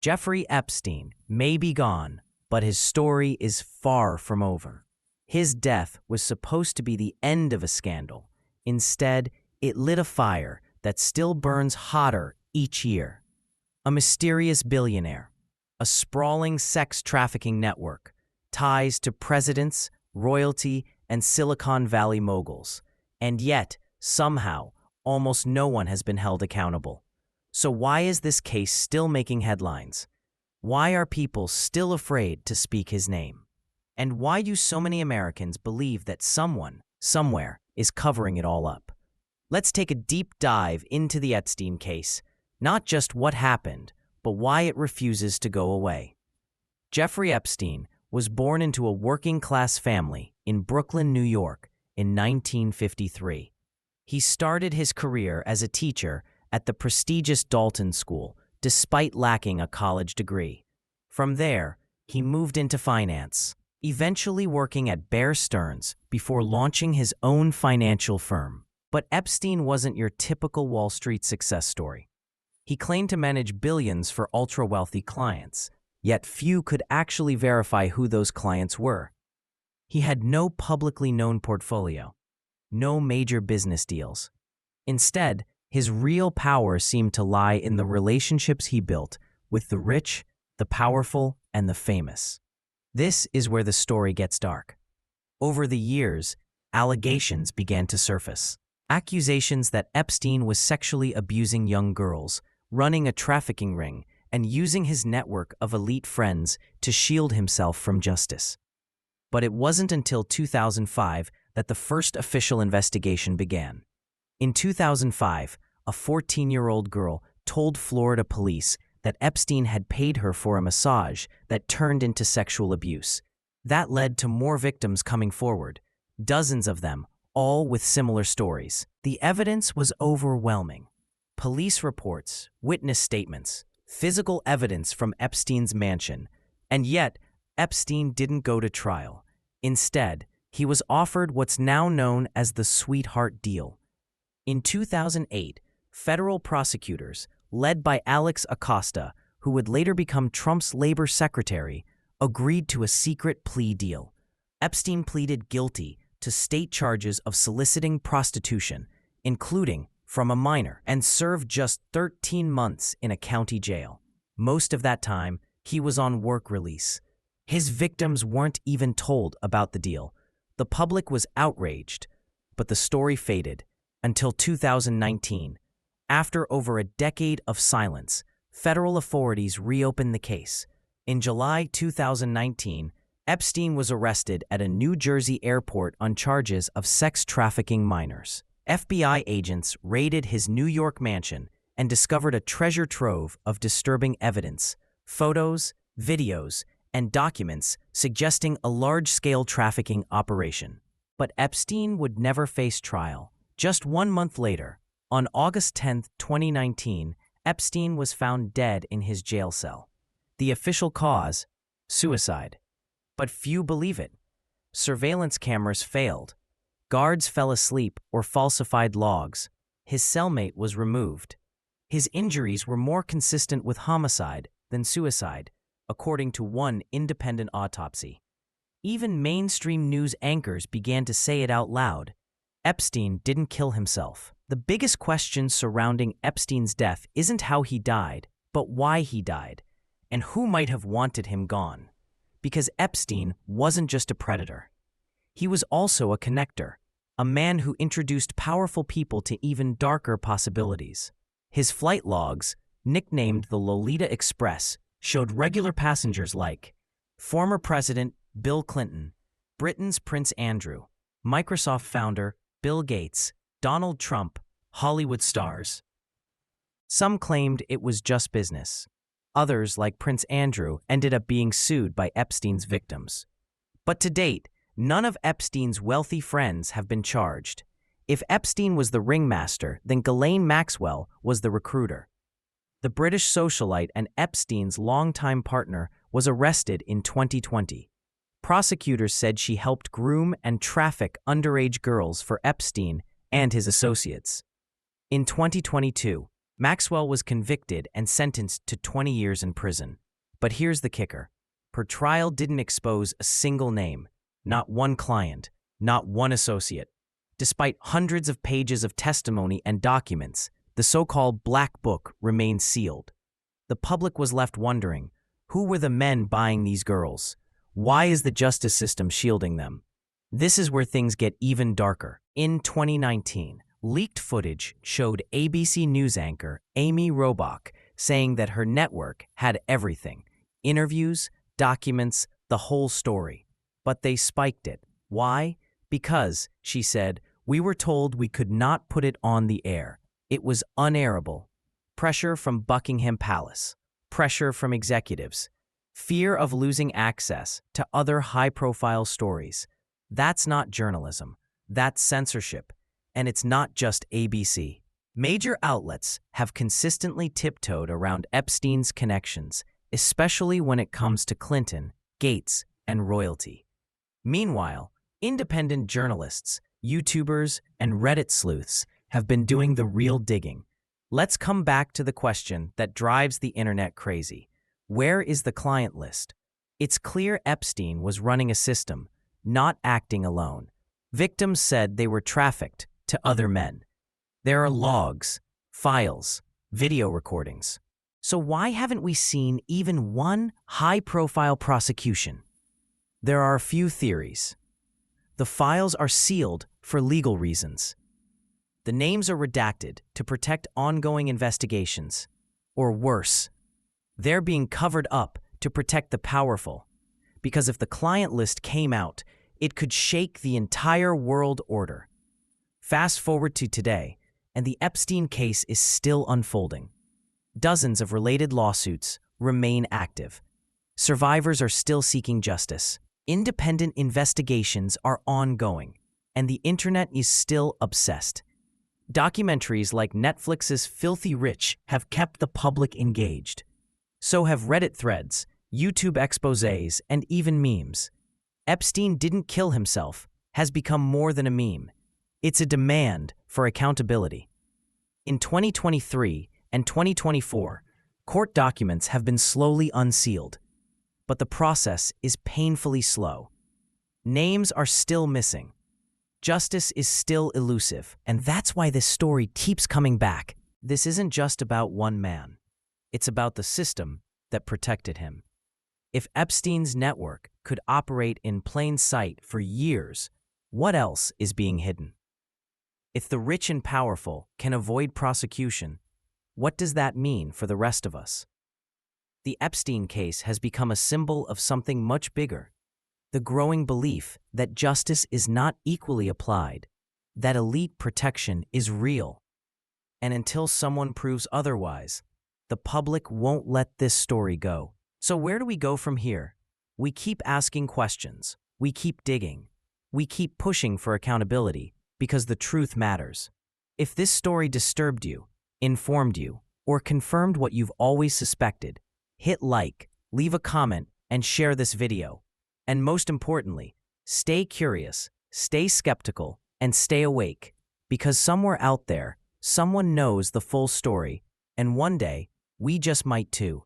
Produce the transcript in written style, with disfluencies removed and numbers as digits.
Jeffrey Epstein may be gone, but his story is far from over. His death was supposed to be the end of a scandal. Instead, it lit a fire that still burns hotter each year. A mysterious billionaire, a sprawling sex trafficking network, ties to presidents, royalty, and Silicon Valley moguls. And yet, somehow, almost no one has been held accountable. So why is this case still making headlines? Why are people still afraid to speak his name? And why do so many Americans believe that someone, somewhere, is covering it all up? Let's take a deep dive into the Epstein case, not just what happened, but why it refuses to go away. Jeffrey Epstein was born into a working-class family in Brooklyn, New York, in 1953. He started his career as a teacher at the prestigious Dalton School, despite lacking a college degree. From there, he moved into finance, eventually working at Bear Stearns before launching his own financial firm. But Epstein wasn't your typical Wall Street success story. He claimed to manage billions for ultra-wealthy clients, yet few could actually verify who those clients were. He had no publicly known portfolio, no major business deals. Instead, his real power seemed to lie in the relationships he built with the rich, the powerful, and the famous. This is where the story gets dark. Over the years, allegations began to surface. Accusations that Epstein was sexually abusing young girls, running a trafficking ring, and using his network of elite friends to shield himself from justice. But it wasn't until 2005 that the first official investigation began. In 2005, a 14-year-old girl told Florida police that Epstein had paid her for a massage that turned into sexual abuse. That led to more victims coming forward, dozens of them, all with similar stories. The evidence was overwhelming. Police reports, witness statements, physical evidence from Epstein's mansion, and yet Epstein didn't go to trial. Instead, he was offered what's now known as the sweetheart deal. In 2008, federal prosecutors, led by Alex Acosta, who would later become Trump's labor secretary, agreed to a secret plea deal. Epstein pleaded guilty to state charges of soliciting prostitution, including from a minor, and served just 13 months in a county jail. Most of that time, he was on work release. His victims weren't even told about the deal. The public was outraged, but the story faded until 2019. After over a decade of silence, federal authorities reopened the case. In July 2019, Epstein was arrested at a New Jersey airport on charges of sex trafficking minors. FBI agents raided his New York mansion and discovered a treasure trove of disturbing evidence, photos, videos, and documents suggesting a large-scale trafficking operation. But Epstein would never face trial. Just 1 month later, on August 10, 2019, Epstein was found dead in his jail cell. The official cause? Suicide. But few believe it. Surveillance cameras failed. Guards fell asleep or falsified logs. His cellmate was removed. His injuries were more consistent with homicide than suicide, according to one independent autopsy. Even mainstream news anchors began to say it out loud. Epstein didn't kill himself. The biggest question surrounding Epstein's death isn't how he died, but why he died, and who might have wanted him gone. Because Epstein wasn't just a predator. He was also a connector, a man who introduced powerful people to even darker possibilities. His flight logs, nicknamed the Lolita Express, showed regular passengers like former President Bill Clinton, Britain's Prince Andrew, Microsoft founder Bill Gates, Donald Trump, Hollywood stars. Some claimed it was just business. Others, like Prince Andrew, ended up being sued by Epstein's victims. But to date, none of Epstein's wealthy friends have been charged. If Epstein was the ringmaster, then Ghislaine Maxwell was the recruiter. The British socialite and Epstein's longtime partner was arrested in 2020. Prosecutors said she helped groom and traffic underage girls for Epstein and his associates. In 2022, Maxwell was convicted and sentenced to 20 years in prison. But here's the kicker. Her trial didn't expose a single name, not one client, not one associate. Despite hundreds of pages of testimony and documents, the so-called Black Book remained sealed. The public was left wondering, who were the men buying these girls? Why is the justice system shielding them? This is where things get even darker. In 2019, leaked footage showed ABC News anchor Amy Robach saying that her network had everything: interviews, documents, the whole story. But they spiked it. Why? Because, she said, we were told we could not put it on the air. It was unairable. Pressure from Buckingham Palace. Pressure from executives. Fear of losing access to other high-profile stories. That's not journalism. That's censorship. And it's not just ABC. Major outlets have consistently tiptoed around Epstein's connections, especially when it comes to Clinton, Gates, and royalty. Meanwhile, independent journalists, YouTubers, and Reddit sleuths have been doing the real digging. Let's come back to the question that drives the internet crazy. Where is the client list? It's clear Epstein was running a system, not acting alone. Victims said they were trafficked to other men. There are logs, files, video recordings. So why haven't we seen even one high-profile prosecution? There are a few theories. The files are sealed for legal reasons. The names are redacted to protect ongoing investigations. Or worse, they're being covered up to protect the powerful. Because if the client list came out, it could shake the entire world order. Fast forward to today, and the Epstein case is still unfolding. Dozens of related lawsuits remain active. Survivors are still seeking justice. Independent investigations are ongoing, and the internet is still obsessed. Documentaries like Netflix's Filthy Rich have kept the public engaged. So have Reddit threads, YouTube exposés, and even memes. Epstein didn't kill himself has become more than a meme. It's a demand for accountability. In 2023 and 2024, court documents have been slowly unsealed, but the process is painfully slow. Names are still missing. Justice is still elusive, and that's why this story keeps coming back. This isn't just about one man. It's about the system that protected him. If Epstein's network could operate in plain sight for years, what else is being hidden? If the rich and powerful can avoid prosecution, what does that mean for the rest of us? The Epstein case has become a symbol of something much bigger. The growing belief that justice is not equally applied, that elite protection is real. And until someone proves otherwise, the public won't let this story go. So where do we go from here? We keep asking questions. We keep digging. We keep pushing for accountability because the truth matters. If this story disturbed you, informed you, or confirmed what you've always suspected, hit like, leave a comment, and share this video. And most importantly, stay curious, stay skeptical, and stay awake, because somewhere out there, someone knows the full story, and one day, we just might too.